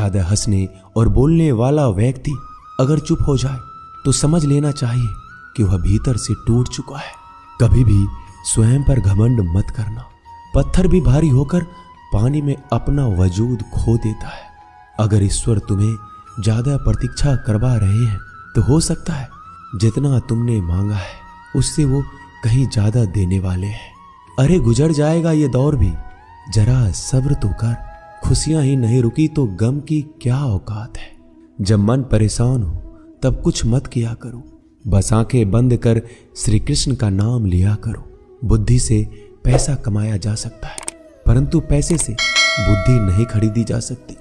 ज्यादा हंसने और बोलने वाला व्यक्ति अगर चुप हो जाए तो समझ लेना चाहिए कि वह भीतर से टूट चुका है। कभी भी स्वयं पर घमंड मत करना। पत्थर भी भारी होकर पानी में अपना वजूद खो देता है। अगर ईश्वर तुम्हें ज्यादा प्रतीक्षा करवा रहे हैं तो हो सकता है जितना तुमने मांगा है उससे वो कहीं ज्यादा देने वाले हैं। अरे गुजर जाएगा ये दौर भी, जरा सब्र तो कर। खुशियां ही नहीं रुकी तो गम की क्या औकात है। जब मन परेशान हो तब कुछ मत किया करो, बस आंखें बंद कर श्री कृष्ण का नाम लिया करो। बुद्धि से पैसा कमाया जा सकता है परंतु पैसे से बुद्धि नहीं खरीदी जा सकती।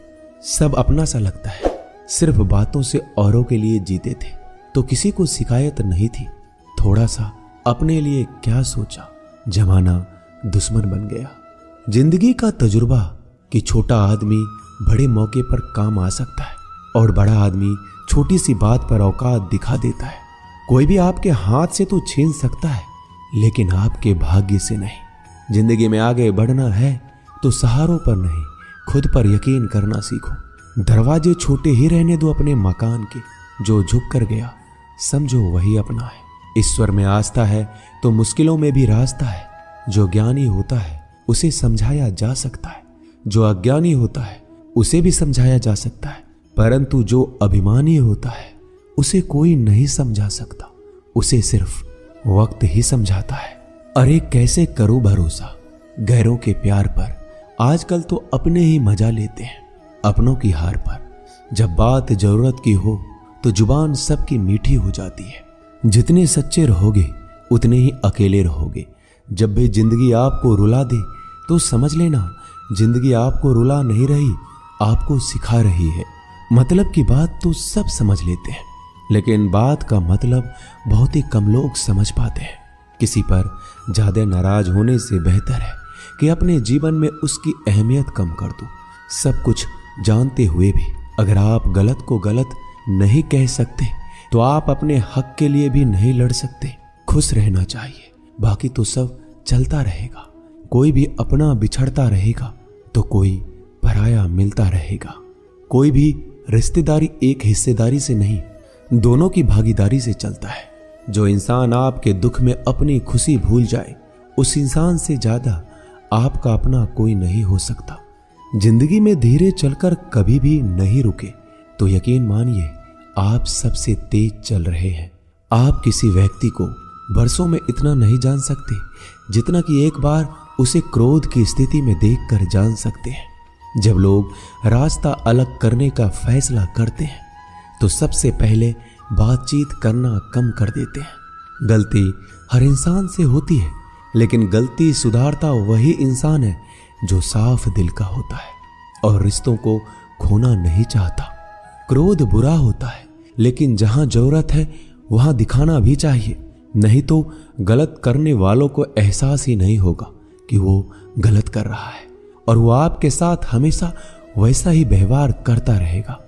सब अपना सा लगता है। सिर्फ बातों से औरों के लिए जीते थे तो किसी को शिकायत नहीं थी। थोड़ा सा अपने लिए क्या सोचा, जमाना दुश्मन बन गया। जिंदगी का तजुर्बा कि छोटा आदमी बड़े मौके पर काम आ सकता है और बड़ा आदमी छोटी सी बात पर औकात दिखा देता है। कोई भी आपके हाथ से तो छीन सकता है लेकिन आपके भाग्य से नहीं। जिंदगी में आगे बढ़ना है तो सहारों पर नहीं, खुद पर यकीन करना सीखो। दरवाजे छोटे ही रहने दो अपने मकान के। जो झुक कर गया समझो वही अपना है। ईश्वर में आस्था है तो मुश्किलों में भी रास्ता है। जो ज्ञानी होता है उसे समझाया जा सकता है, जो अज्ञानी होता है उसे भी समझाया जा सकता है, परंतु जो अभिमानी होता है उसे कोई नहीं समझा सकता। उसे सिर्फ वक्त ही समझाता है। अरे कैसे करो भरोसा गैरों के प्यार पर। आजकल तो अपने ही मजा लेते हैं अपनों की हार पर। जब बात जरूरत की हो तो जुबान सबकी मीठी हो जाती है। जितने सच्चे रहोगे उतने ही अकेले रहोगे। जब भी जिंदगी आपको रुला दे तो समझ लेना जिंदगी आपको रुला नहीं रही, आपको सिखा रही है। मतलब की बात तो सब समझ लेते हैं लेकिन बात का मतलब बहुत ही कम लोग समझ पाते हैं। किसी पर ज्यादा नाराज होने से बेहतर है कि अपने जीवन में उसकी अहमियत कम कर दो। सब कुछ जानते हुए भी अगर आप गलत को गलत नहीं कह सकते तो आप अपने हक के लिए भी नहीं लड़ सकते। खुश रहना चाहिए, बाकी तो सब चलता रहेगा। कोई भी अपना बिछड़ता रहेगा तो कोई पराया मिलता रहेगा। कोई भी रिश्तेदारी एक हिस्सेदारी से नहीं, दोनों की भागीदारी से चलता है। जो इंसान आपके दुख में अपनी खुशी भूल जाए उस इंसान से ज्यादा आपका अपना कोई नहीं हो सकता। जिंदगी में धीरे चलकर कभी भी नहीं रुके तो यकीन मानिए आप सबसे तेज चल रहे हैं। आप किसी व्यक्ति को बरसों में इतना नहीं जान सकते जितना कि एक बार उसे क्रोध की स्थिति में देखकर जान सकते हैं। जब लोग रास्ता अलग करने का फैसला करते हैं तो सबसे पहले बातचीत करना कम कर देते हैं। गलती हर इंसान से होती है लेकिन गलती सुधारता वही इंसान है जो साफ दिल का होता है और रिश्तों को खोना नहीं चाहता। क्रोध बुरा होता है लेकिन जहां जरूरत है वहां दिखाना भी चाहिए, नहीं तो गलत करने वालों को एहसास ही नहीं होगा कि वो गलत कर रहा है और वो आपके साथ हमेशा वैसा ही व्यवहार करता रहेगा।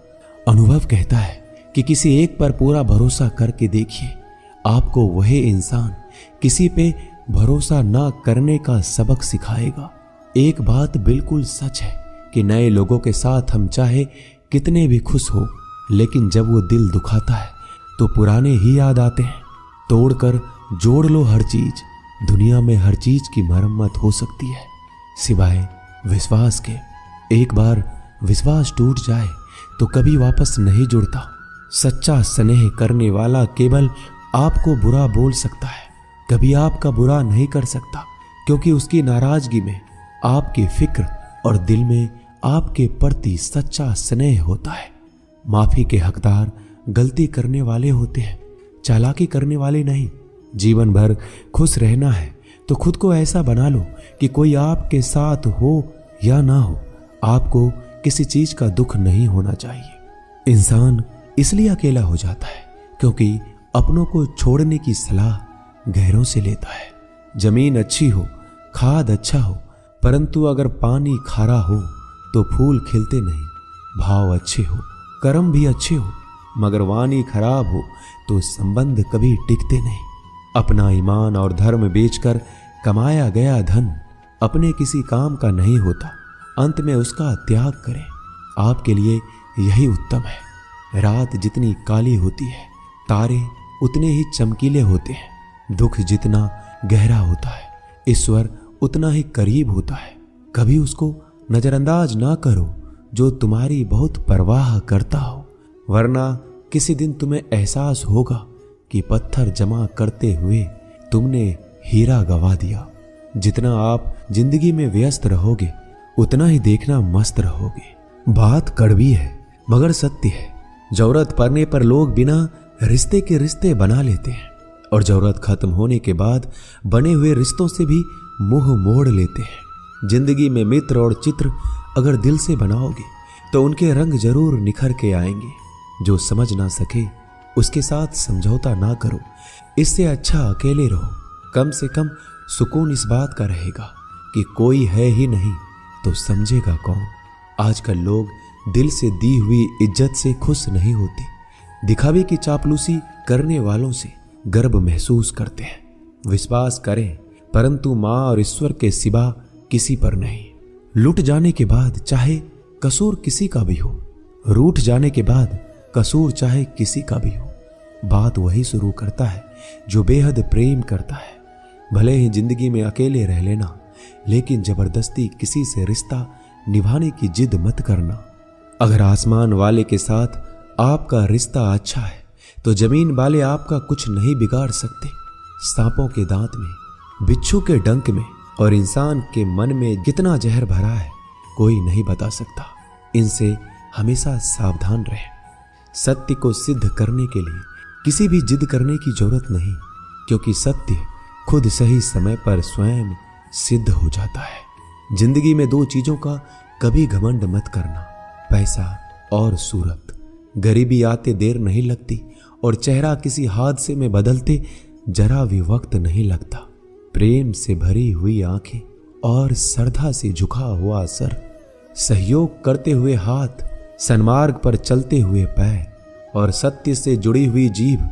अनुभव कहता है कि किसी एक पर पूरा भरोसा करके देखिए, आपको वही इंसान किसी पे भरोसा ना करने का सबक सिखाएगा। एक बात बिल्कुल सच है कि नए लोगों के साथ हम चाहे कितने भी खुश हो लेकिन जब वो दिल दुखाता है तो पुराने ही याद आते हैं। तोड़कर जोड़ लो हर चीज, दुनिया में हर चीज की मरम्मत हो सकती है सिवाय विश्वास के। एक बार विश्वास टूट जाए तो कभी वापस नहीं जुड़ता। सच्चा स्नेह करने वाला केवल आपको बुरा बोल सकता है, कभी आपका बुरा नहीं कर सकता क्योंकि उसकी नाराजगी में आपकी फिक्र और दिल में आपके प्रति सच्चा स्नेह होता है। माफी के हकदार गलती करने वाले होते हैं, चालाकी करने वाले नहीं। जीवन भर खुश रहना है तो खुद को ऐसा बना लो कि कोई आपके साथ हो या ना हो, आपको किसी चीज का दुख नहीं होना चाहिए। इंसान इसलिए अकेला हो जाता है क्योंकि अपनों को छोड़ने की सलाह गैरों से लेता है। जमीन अच्छी हो, खाद अच्छा हो, परंतु अगर पानी खारा हो तो फूल खिलते नहीं। भाव अच्छे हो, कर्म भी अच्छे हो, मगर वाणी खराब हो तो संबंध कभी टिकते नहीं। अपना ईमान और धर्म बेचकर कमाया गया धन अपने किसी काम का नहीं होता, अंत में उसका त्याग करें। आपके लिए यही उत्तम है। रात जितनी काली होती है, तारे उतने ही चमकीले होते हैं। दुख जितना गहरा होता है, ईश्वर उतना ही करीब होता है। कभी उसको नजरअंदाज ना करो जो तुम्हारी बहुत परवाह करता हो, वरना किसी दिन तुम्हें एहसास होगा कि पत्थर जमा करते हुए तुमने हीरा गवा दिया। जितना आप जिंदगी में व्यस्त रहोगे, उतना ही देखना मस्त रहोगे। बात कड़वी है मगर सत्य है। जरूरत पड़ने पर लोग बिना रिश्ते के रिश्ते बना लेते हैं और जरूरत खत्म होने के बाद बने हुए रिश्तों से भी मुंह मोड़ लेते हैं। जिंदगी में मित्र और चित्र अगर दिल से बनाओगे तो उनके रंग जरूर निखर के आएंगे। जो समझ ना सके उसके साथ समझौता ना करो, इससे अच्छा अकेले रहो। कम से कम सुकून इस बात का रहेगा कि कोई है ही नहीं तो समझेगा कौन। आजकल लोग दिल से दी हुई इज्जत से खुश नहीं होते, दिखावे की चापलूसी करने वालों से गर्व महसूस करते हैं। विश्वास करें परंतु मां और ईश्वर के सिवा किसी पर नहीं। लुट जाने के बाद चाहे कसूर किसी का भी हो, रूठ जाने के बाद कसूर चाहे किसी का भी हो, बात वही शुरू करता है जो बेहद प्रेम करता है। भले ही जिंदगी में अकेले रह लेना, लेकिन जबरदस्ती किसी से रिश्ता निभाने की जिद मत करना। अगर आसमान वाले के साथ आपका रिश्ता अच्छा है तो जमीन वाले आपका कुछ नहीं बिगाड़ सकते। सांपों के दांत में, बिच्छू के डंक में और इंसान के मन में कितना जहर भरा है कोई नहीं बता सकता। इनसे हमेशा सावधान रहें। सत्य को सिद्ध करने के लिए किसी भी जिद करने की जरूरत नहीं, क्योंकि सत्य खुद सही समय पर स्वयं सिद्ध हो जाता है। जिंदगी में दो चीजों का कभी घमंड मत करना, पैसा और सूरत। गरीबी आते देर नहीं लगती और चेहरा किसी हादसे में बदलते जरा भी वक्त नहीं लगता। प्रेम से भरी हुई आंखें और श्रद्धा से झुका हुआ सर, सहयोग करते हुए हाथ, सन्मार्ग पर चलते हुए पैर और सत्य से जुड़ी हुई जीभ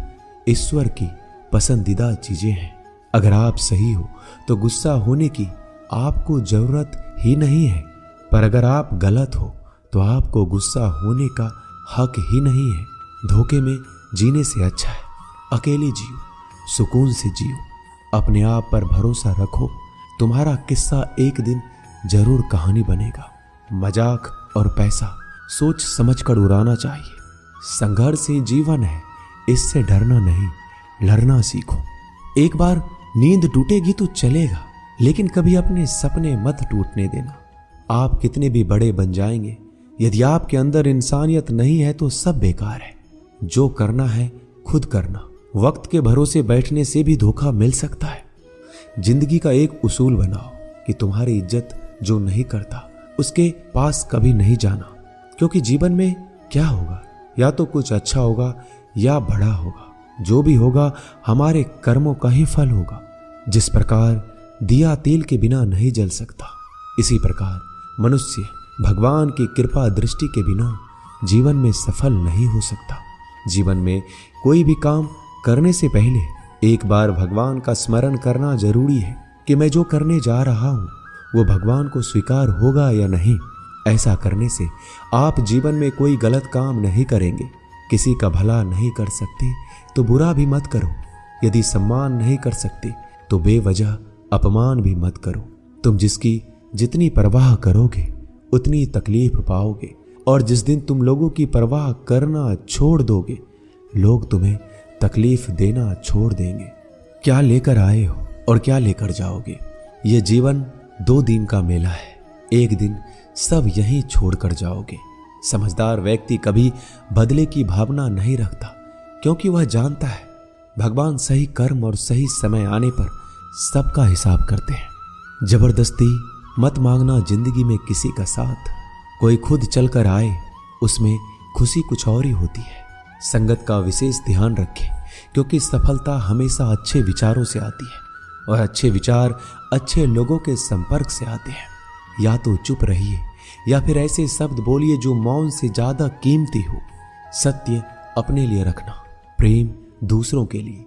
ईश्वर की पसंदीदा चीजें हैं। अगर आप सही हो तो गुस्सा होने की आपको जरूरत ही नहीं है, पर अगर आप गलत हो तो आपको गुस्सा होने का हक ही नहीं है। धोखे में जीने से अच्छा है अकेले जियो, सुकून से जियो, अपने आप पर भरोसा रखो। तुम्हारा किस्सा एक दिन जरूर कहानी बनेगा। मजाक और पैसा सोच समझकर उड़ाना चाहिए। संघर्ष ही जीवन है, इससे डरना नहीं, लड़ना सीखो। एक बार नींद टूटेगी तो चलेगा, लेकिन कभी अपने सपने मत टूटने देना। आप कितने भी बड़े बन जाएंगे, यदि आपके अंदर इंसानियत नहीं है तो सब बेकार है। जो करना है खुद करना। वक्त के भरोसे बैठने से भी धोखा मिल सकता है। जिंदगी का एक उसूल बनाओ कि तुम्हारी इज्जत जो नहीं करता उसके पास कभी नहीं जाना, क्योंकि जीवन में क्या होगा, या तो कुछ अच्छा होगा या बड़ा होगा। जो भी होगा हमारे कर्मों का ही फल होगा। जिस प्रकार दिया तेल के बिना नहीं जल सकता, इसी प्रकार मनुष्य भगवान की कृपा दृष्टि के बिना जीवन में सफल नहीं हो सकता। जीवन में कोई भी काम करने से पहले एक बार भगवान का स्मरण करना जरूरी है कि मैं जो करने जा रहा हूं वो भगवान को स्वीकार होगा या नहीं। ऐसा करने से आप जीवन में कोई गलत काम नहीं करेंगे। किसी का भला नहीं कर सकते तो बुरा भी मत करो। यदि सम्मान नहीं कर सकते तो बेवजह अपमान भी मत करो। तुम जिसकी जितनी परवाह करोगे उतनी तकलीफ पाओगे, और जिस दिन तुम लोगों की परवाह करना छोड़ दोगे, लोग तुम्हें तकलीफ देना छोड़ देंगे। क्या लेकर आए हो और क्या लेकर जाओगे? ये जीवन 2 दिन का मेला है। एक दिन सब यहीं छोड़कर जाओगे। समझदार व्यक्ति कभी बदले की भावना नहीं रखता, क्योंकि वह जानता है भगवान सही कर्म और सही समय आने पर सबका हिसाब करते हैं। जबरदस्ती मत मांगना जिंदगी में किसी का साथ। कोई खुद चलकर आए, उसमें खुशी कुछ और ही होती है। संगत का विशेष ध्यान रखें, क्योंकि सफलता हमेशा अच्छे विचारों से आती है और अच्छे विचार अच्छे लोगों के संपर्क से आते हैं। या तो चुप रहिए या फिर ऐसे शब्द बोलिए जो मौन से ज्यादा कीमती हो। सत्य अपने लिए रखना, प्रेम दूसरों के लिए,